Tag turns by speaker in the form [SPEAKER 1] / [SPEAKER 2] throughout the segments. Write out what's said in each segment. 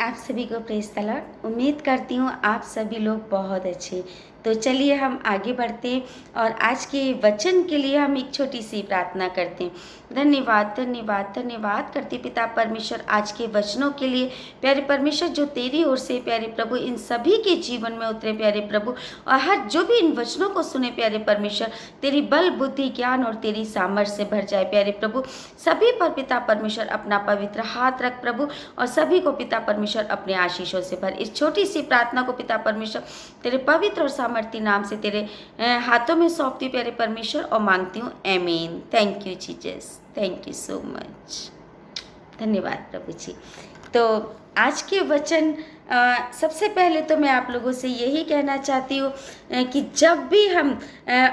[SPEAKER 1] आप सभी को प्रेज़ द लॉर्ड। उम्मीद करती हूँ आप सभी लोग बहुत अच्छे। तो चलिए हम आगे बढ़ते हैं और आज के वचन के लिए हम एक छोटी सी प्रार्थना करते हैं। धन्यवाद धन्यवाद धन्यवाद करते पिता परमेश्वर आज के वचनों के लिए। प्यारे परमेश्वर, जो तेरी ओर से प्यारे प्रभु इन सभी के जीवन में उतरे प्यारे प्रभु, और हर जो भी इन वचनों को सुने प्यारे परमेश्वर, तेरी बल बुद्धि ज्ञान और तेरी सामर्थ्य से भर जाए प्यारे प्रभु। सभी पर पिता परमेश्वर अपना पवित्र हाथ रख प्रभु, और सभी को पिता परमेश्वर अपने आशीषों से भर। इस छोटी सी प्रार्थना को पिता परमेश्वर तेरे पवित्र और सामर्थ्य नाम से तेरे हाथों में सौंपती प्यारे परमेश्वर, और मांगती हूँ आमीन। Thank you Jesus, thank you so much. धन्यवाद प्रभु जी। तो आज के वचन सबसे पहले तो मैं आप लोगों से यही कहना चाहती हूँ कि जब भी हम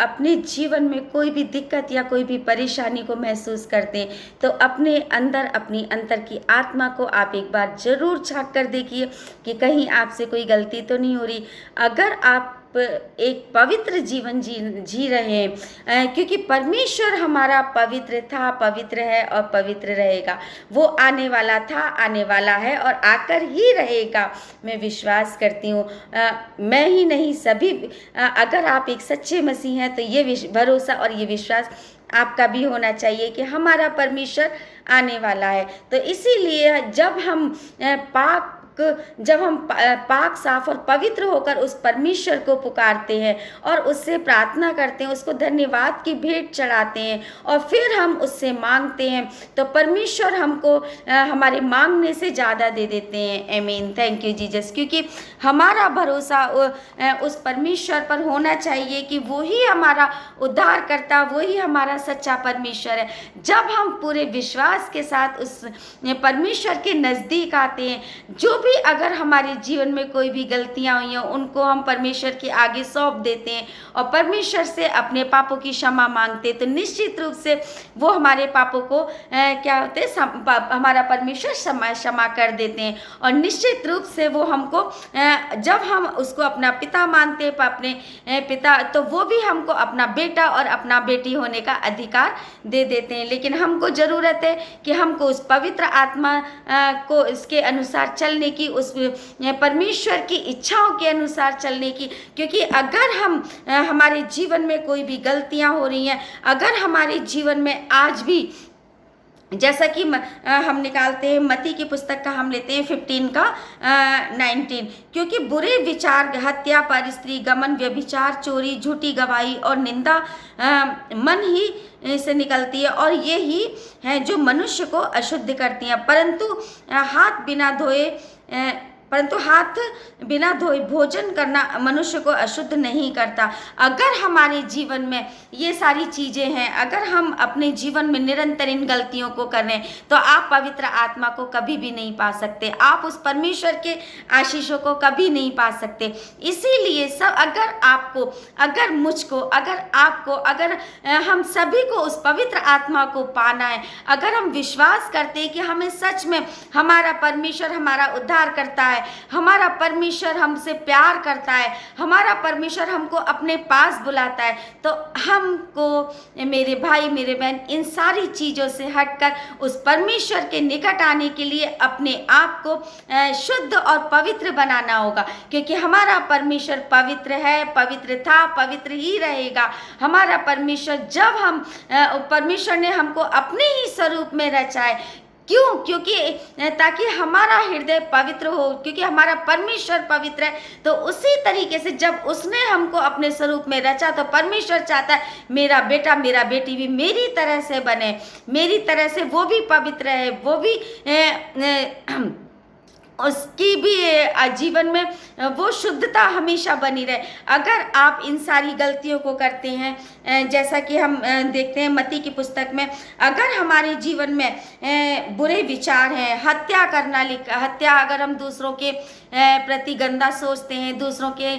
[SPEAKER 1] अपने जीवन में कोई भी दिक्कत या कोई भी परेशानी को महसूस करते हैं, तो अपने अंदर अपनी अंतर की आत्मा को आप एक बार ज़रूर झांक कर देखिए कि कहीं आपसे कोई गलती तो नहीं हो रही। अगर आप एक पवित्र जीवन जी रहे हैं, क्योंकि परमेश्वर हमारा पवित्र था, पवित्र है और पवित्र रहेगा। वो आने वाला था, आने वाला है और आकर ही रहेगा। मैं विश्वास करती हूँ, मैं ही नहीं सभी, अगर आप एक सच्चे मसीह हैं तो ये भरोसा और ये विश्वास आपका भी होना चाहिए कि हमारा परमेश्वर आने वाला है। तो इसीलिए जब हम पाक साफ और पवित्र होकर उस परमेश्वर को पुकारते हैं और उससे प्रार्थना करते हैं, उसको धन्यवाद की भेंट चढ़ाते हैं और फिर हम उससे मांगते हैं, तो परमेश्वर हमको हमारे मांगने से ज़्यादा दे देते हैं। आमीन। Thank you Jesus. क्योंकि हमारा भरोसा उस परमेश्वर पर होना चाहिए कि वो ही हमारा उद्धार करता, वो ही हमारा सच्चा परमेश्वर है। जब हम पूरे विश्वास के साथ उस परमेश्वर के नज़दीक आते हैं, जो भी अगर हमारे जीवन में कोई भी गलतियां हुई हैं उनको हम परमेश्वर के आगे सौंप देते हैं और परमेश्वर से अपने पापों की क्षमा मांगते हैं, तो निश्चित रूप से वो हमारे पापों को क्या होते हैं, हमारा परमेश्वर क्षमा कर देते हैं। और निश्चित रूप से वो हमको जब हम उसको अपना पिता मानते हैं, अपने पिता, तो वो भी हमको अपना बेटा और अपना बेटी होने का अधिकार दे देते हैं। लेकिन हमको ज़रूरत है कि हमको उस पवित्र आत्मा को इसके अनुसार चलने की, उस परमेश्वर की इच्छाओं के अनुसार चलने की। क्योंकि अगर हमारे जीवन में कोई भी गलतियां हो रही हैं, अगर हमारे जीवन में आज भी, जैसा कि हम निकालते हैं मत्ती की पुस्तक का, हम लेते हैं 15 का 19, क्योंकि बुरे विचार, हत्या, परस्त्री, गमन, व्यभिचार, चोरी, झूठी गवाही और निंदा मन ही से निकलती है, और ये ही है जो मनुष्य को अशुद्ध करती हैं। परंतु हाथ बिना धोए भोजन करना मनुष्य को अशुद्ध नहीं करता। अगर हमारे जीवन में ये सारी चीज़ें हैं, अगर हम अपने जीवन में निरंतर इन गलतियों को करें, तो आप पवित्र आत्मा को कभी भी नहीं पा सकते, आप उस परमेश्वर के आशीषों को कभी नहीं पा सकते। इसीलिए अगर आपको, अगर मुझको, अगर आपको, अगर हम सभी को उस पवित्र आत्मा को पाना है, अगर हम विश्वास करते हैं कि हमें सच में हमारा परमेश्वर हमारा उद्धार करता है, हमारा परमेश्वर हमसे प्यार करता है, हमारा परमेश्वर हमको अपने पास बुलाता है, तो हमको, मेरे भाई मेरे बहन, इन सारी चीज़ों से हटकर उस परमेश्वर के निकट आने के लिए अपने आप को शुद्ध और पवित्र बनाना होगा। क्योंकि हमारा परमेश्वर पवित्र है, पवित्र था, पवित्र ही रहेगा। हमारा परमेश्वर, जब परमेश्वर ने हमको अपने ही स्वरूप में रचा है, क्यों? क्योंकि ताकि हमारा हृदय पवित्र हो, क्योंकि हमारा परमेश्वर पवित्र है। तो उसी तरीके से जब उसने हमको अपने स्वरूप में रचा, तो परमेश्वर चाहता है मेरा बेटा मेरा बेटी भी मेरी तरह से बने, मेरी तरह से वो भी पवित्र है, वो भी उसकी भी जीवन में वो शुद्धता हमेशा बनी रहे। अगर आप इन सारी गलतियों को करते हैं, जैसा कि हम देखते हैं मत्ती की पुस्तक में, अगर हमारे जीवन में बुरे विचार हैं, हत्या, अगर हम दूसरों के प्रति गंदा सोचते हैं, दूसरों के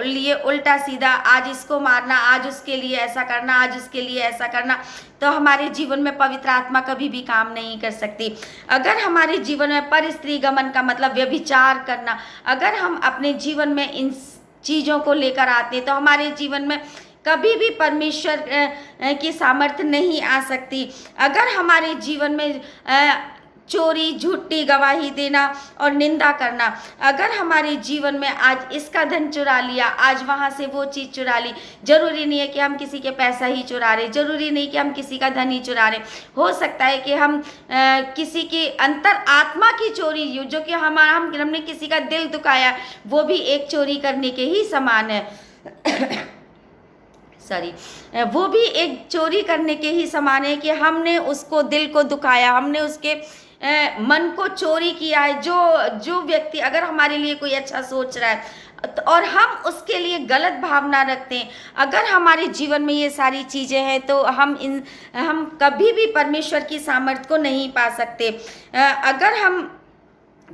[SPEAKER 1] लिए उल्टा सीधा, आज इसको मारना, आज उसके लिए ऐसा करना, आज उसके लिए ऐसा करना, तो हमारे जीवन में पवित्र आत्मा कभी भी काम नहीं कर सकती। अगर हमारे जीवन में परस्त्री गमन का मतलब व्यभिचार करना, अगर हम अपने जीवन में इन चीज़ों को लेकर आते हैं, तो हमारे जीवन में कभी भी परमेश्वर की सामर्थ्य नहीं आ सकती। अगर हमारे जीवन में चोरी, झूठी गवाही देना और निंदा करना। अगर हमारे जीवन में आज इसका धन चुरा लिया, आज वहाँ से वो चीज़ चुरा ली, जरूरी नहीं है कि हम किसी के पैसा ही चुरा रहे, जरूरी नहीं कि हम किसी का धन ही चुरा रहे। हो सकता है कि हम किसी की अंतर आत्मा की चोरी, जो कि हमने किसी का दिल दुखाया, वो भी एक चोरी करने के ही समान है। सॉरी, वो भी एक चोरी करने के ही समान है कि हमने उसको दिल को दुखाया, हमने उसके मन को चोरी किया है। जो व्यक्ति अगर हमारे लिए कोई अच्छा सोच रहा है और हम उसके लिए गलत भावना रखते हैं, अगर हमारे जीवन में ये सारी चीज़ें हैं तो हम कभी भी परमेश्वर की सामर्थ्य को नहीं पा सकते। अगर हम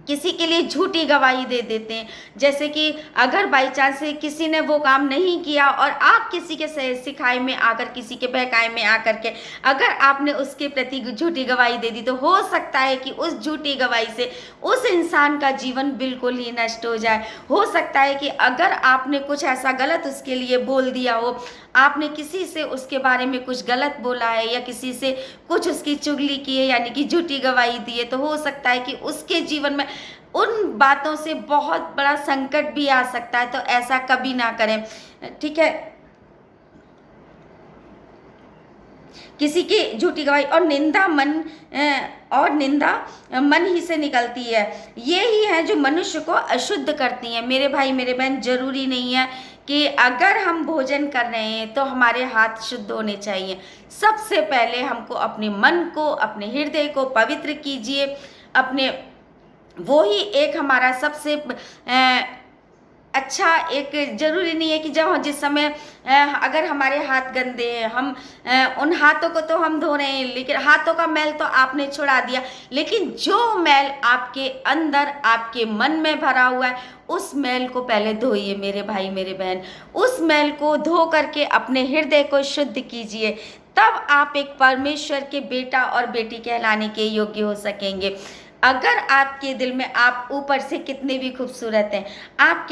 [SPEAKER 1] किसी के लिए झूठी गवाही दे देते हैं, जैसे कि अगर बाई चांस से किसी ने वो काम नहीं किया और आप किसी के सिखाए में आकर, किसी के बहकाए में आकर के अगर आपने उसके प्रति झूठी गवाही दे दी, तो हो सकता है कि उस झूठी गवाही से उस इंसान का जीवन बिल्कुल ही नष्ट हो जाए। हो सकता है कि अगर आपने कुछ ऐसा गलत उसके लिए बोल दिया हो, आपने किसी से उसके बारे में कुछ गलत बोला है या किसी से कुछ उसकी चुगली की है, यानी कि झूठी गवाही दी है, तो हो सकता है कि उसके जीवन में उन बातों से बहुत बड़ा संकट भी आ सकता है। तो ऐसा कभी ना करें, ठीक है। किसी की झूठी गवाही और निंदा मन ही से निकलती है। ये ही है जो मनुष्य को अशुद्ध करती हैं। मेरे भाई मेरे बहन, जरूरी नहीं है कि अगर हम भोजन कर रहे हैं तो हमारे हाथ शुद्ध होने चाहिए। सबसे पहले हमको अपने मन को, अपने हृदय को पवित्र कीजिए। वो ही एक हमारा सबसे अच्छा, एक जरूरी नहीं है कि जिस समय अगर हमारे हाथ गंदे हैं, हम उन हाथों को तो हम धो रहे हैं, लेकिन हाथों का मैल तो आपने छुड़ा दिया, लेकिन जो मैल आपके अंदर, आपके मन में भरा हुआ है, उस मैल को पहले धोइए मेरे भाई मेरे बहन। उस मैल को धो करके अपने हृदय को शुद्ध कीजिए, तब आप एक परमेश्वर के बेटा और बेटी कहलाने के योग्य हो सकेंगे। अगर आपके दिल में, आप ऊपर से कितने भी खूबसूरत हैं, आप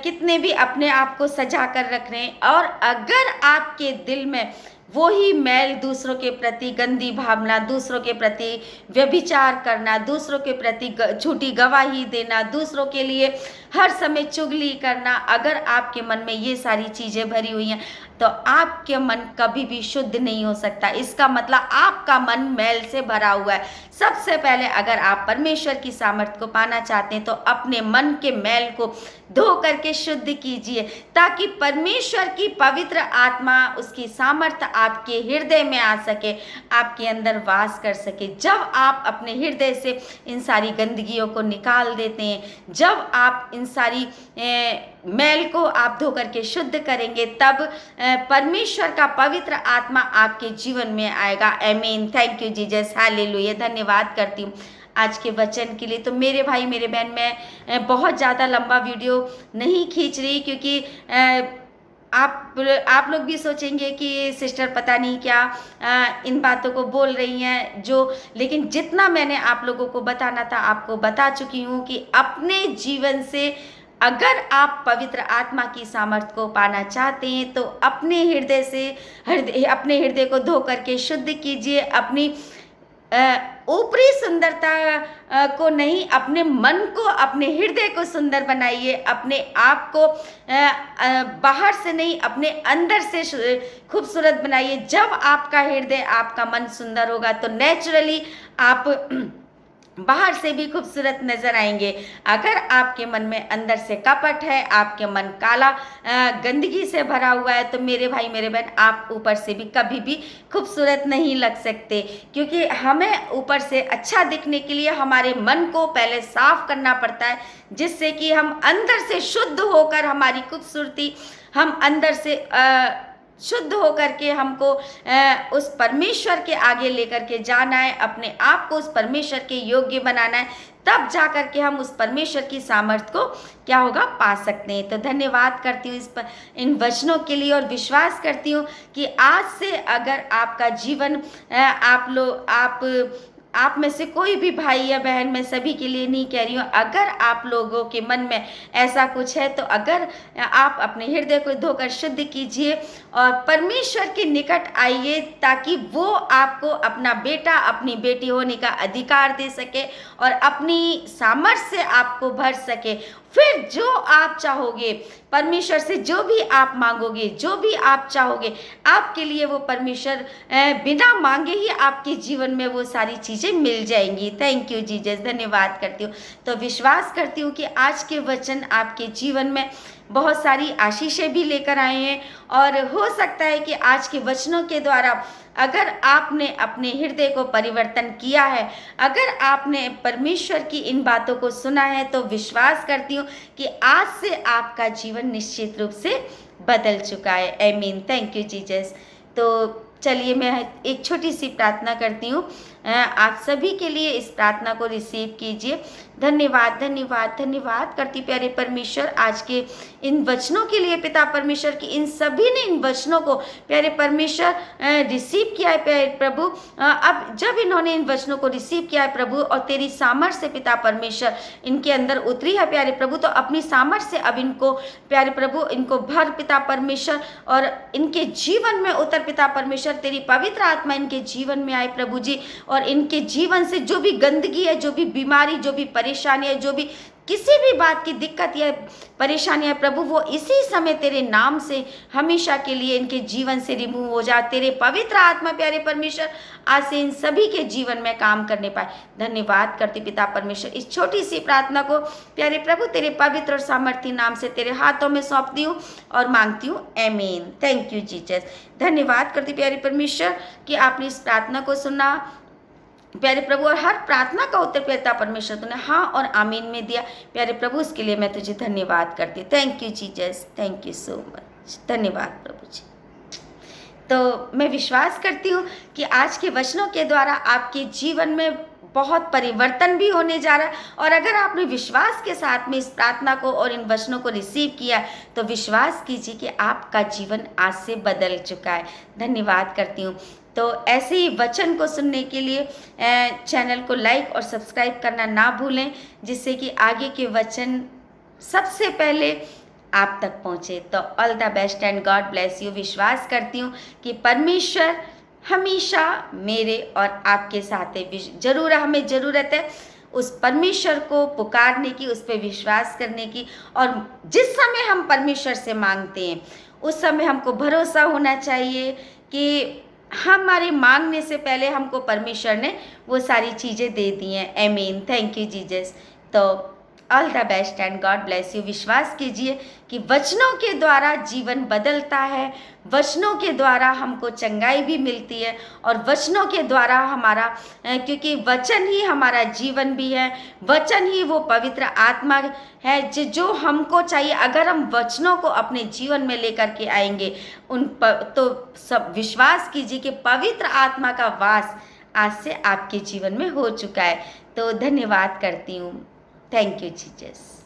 [SPEAKER 1] कितने भी अपने आप को सजा कर रख रहे हैं, और अगर आपके दिल में वो ही मैल, दूसरों के प्रति गंदी भावना, दूसरों के प्रति व्यभिचार करना, दूसरों के प्रति झूठी गवाही देना, दूसरों के लिए हर समय चुगली करना, अगर आपके मन में ये सारी चीज़ें भरी हुई हैं, तो आपके मन कभी भी शुद्ध नहीं हो सकता। इसका मतलब आपका मन मैल से भरा हुआ है। सबसे पहले अगर आप परमेश्वर की सामर्थ्य को पाना चाहते हैं तो अपने मन के मैल को धो करके शुद्ध कीजिए, ताकि परमेश्वर की पवित्र आत्मा, उसकी सामर्थ्य आपके हृदय में आ सके, आपके अंदर वास कर सके। जब आप अपने हृदय से इन सारी गंदगियों को निकाल देते हैं, जब आप इन सारी मैल को आप धो करके शुद्ध करेंगे, तब परमेश्वर का पवित्र आत्मा आपके जीवन में आएगा। आमीन। Thank you Jesus, hallelujah. धन्यवाद करती हूँ आज के वचन के लिए। तो मेरे भाई मेरे बहन, मैं बहुत ज़्यादा लंबा वीडियो नहीं खींच रही, क्योंकि आप लोग भी सोचेंगे कि सिस्टर पता नहीं क्या इन बातों को बोल रही हैं, लेकिन जितना मैंने आप लोगों को बताना था आपको बता चुकी हूँ कि अपने जीवन से अगर आप पवित्र आत्मा की सामर्थ्य को पाना चाहते हैं तो अपने हृदय को धो करके शुद्ध कीजिए। अपनी ऊपरी सुंदरता को नहीं, अपने मन को, अपने हृदय को सुंदर बनाइए। अपने आप को बाहर से नहीं, अपने अंदर से खूबसूरत बनाइए। जब आपका हृदय, आपका मन सुंदर होगा तो नेचुरली आप बाहर से भी खूबसूरत नजर आएंगे। अगर आपके मन में अंदर से कपट है, आपके मन काला गंदगी से भरा हुआ है, तो मेरे भाई मेरे बहन, आप ऊपर से भी कभी भी खूबसूरत नहीं लग सकते, क्योंकि हमें ऊपर से अच्छा दिखने के लिए हमारे मन को पहले साफ करना पड़ता है, जिससे कि हम अंदर से शुद्ध होकर हमारी खूबसूरती, हम अंदर से शुद्ध होकर के हमको उस परमेश्वर के आगे लेकर के जाना है, अपने आप को उस परमेश्वर के योग्य बनाना है, तब जा कर के हम उस परमेश्वर की सामर्थ्य को क्या होगा, पा सकते हैं। तो धन्यवाद करती हूँ इन वचनों के लिए, और विश्वास करती हूँ कि आज से अगर आपका जीवन आप आप में से कोई भी भाई या बहन, मैं सभी के लिए नहीं कह रही हूँ, अगर आप लोगों के मन में ऐसा कुछ है तो अगर आप अपने हृदय को धोकर शुद्ध कीजिए और परमेश्वर के निकट आइए, ताकि वो आपको अपना बेटा अपनी बेटी होने का अधिकार दे सके और अपनी सामर्थ्य से आपको भर सके। फिर जो आप चाहोगे, परमेश्वर से जो भी आप मांगोगे, जो भी आप चाहोगे, आपके लिए वो परमेश्वर बिना मांगे ही आपके जीवन में वो सारी चीज़ें मिल जाएंगी। थैंक यू जीसस, धन्यवाद करती हूँ। तो विश्वास करती हूँ कि आज के वचन आपके जीवन में बहुत सारी आशीषें भी लेकर आए हैं, और हो सकता है कि आज के वचनों के द्वारा अगर आपने अपने हृदय को परिवर्तन किया है, अगर आपने परमेश्वर की इन बातों को सुना है, तो विश्वास करती हूँ कि आज से आपका जीवन निश्चित रूप से बदल चुका है। आमीन। Thank you Jesus. तो चलिए मैं एक छोटी सी प्रार्थना करती हूँ, आप सभी के लिए इस प्रार्थना को रिसीव कीजिए। धन्यवाद धन्यवाद धन्यवाद करती प्यारे परमेश्वर आज के इन वचनों के लिए पिता परमेश्वर की इन सभी ने इन वचनों को प्यारे परमेश्वर रिसीव किया है प्यारे प्रभु। अब जब इन्होंने इन वचनों को रिसीव किया है प्रभु, और तेरी सामर्थ्य से पिता परमेश्वर इनके अंदर उतरी है प्यारे प्रभु, तो अपनी सामर्थ्य से अब इनको प्यारे प्रभु इनको भर पिता परमेश्वर, और इनके जीवन में उतर पिता परमेश्वर, तेरी पवित्र आत्मा इनके जीवन में आए प्रभु जी, और इनके जीवन से जो भी गंदगी है, जो भी बीमारी, जो भी परेशानी है, जो भी किसी भी बात की दिक्कत या परेशानी है प्रभु, वो इसी समय तेरे नाम से हमेशा के लिए इनके जीवन से रिमूव हो जा। तेरे पवित्र आत्मा प्यारे परमेश्वर आज से इन सभी के जीवन में काम करने पाए। धन्यवाद करती पिता परमेश्वर, इस छोटी सी प्रार्थना को प्यारे प्रभु तेरे पवित्र और सामर्थी नाम से तेरे हाथों में सौंपती हूँ और मांगती हूँ। आमीन। Thank you Jesus. धन्यवाद करती प्यारे परमेश्वर कि आपने इस प्रार्थना को सुना प्यारे प्रभु, और हर प्रार्थना का उत्तर पिता परमेश्वर तूने हाँ और आमीन में दिया प्यारे प्रभु, इसके लिए मैं तुझे धन्यवाद करती हूँ। Thank you Jesus, thank you so much. धन्यवाद प्रभु जी। तो मैं विश्वास करती हूँ कि आज के वचनों के द्वारा आपके जीवन में बहुत परिवर्तन भी होने जा रहा है, और अगर आपने विश्वास के साथ में इस प्रार्थना को और इन वचनों को रिसीव किया तो विश्वास कीजिए कि आपका जीवन आज से बदल चुका है। धन्यवाद करती हूँ। तो ऐसे ही वचन को सुनने के लिए चैनल को लाइक और सब्सक्राइब करना ना भूलें, जिससे कि आगे के वचन सबसे पहले आप तक पहुँचे। तो all the best and God bless you. विश्वास करती हूँ कि परमेश्वर हमेशा मेरे और आपके साथ है। जरूर हमें ज़रूरत है उस परमेश्वर को पुकारने की, उस पर विश्वास करने की, और जिस समय हम परमेश्वर से मांगते हैं उस समय हमको भरोसा होना चाहिए कि हमारे मांगने से पहले हमको परमेश्वर ने वो सारी चीज़ें दे दी हैं। आमीन। Thank you Jesus. तो all the best and God bless you. विश्वास कीजिए कि वचनों के द्वारा जीवन बदलता है, वचनों के द्वारा हमको चंगाई भी मिलती है, और वचनों के द्वारा हमारा क्योंकि वचन ही हमारा जीवन भी है, वचन ही वो पवित्र आत्मा है जो हमको चाहिए। अगर हम वचनों को अपने जीवन में लेकर के आएंगे तो सब विश्वास कीजिए कि पवित्र आत्मा का वास आज से आपके जीवन में हो चुका है। तो धन्यवाद करती हूँ। Thank you, Jesus.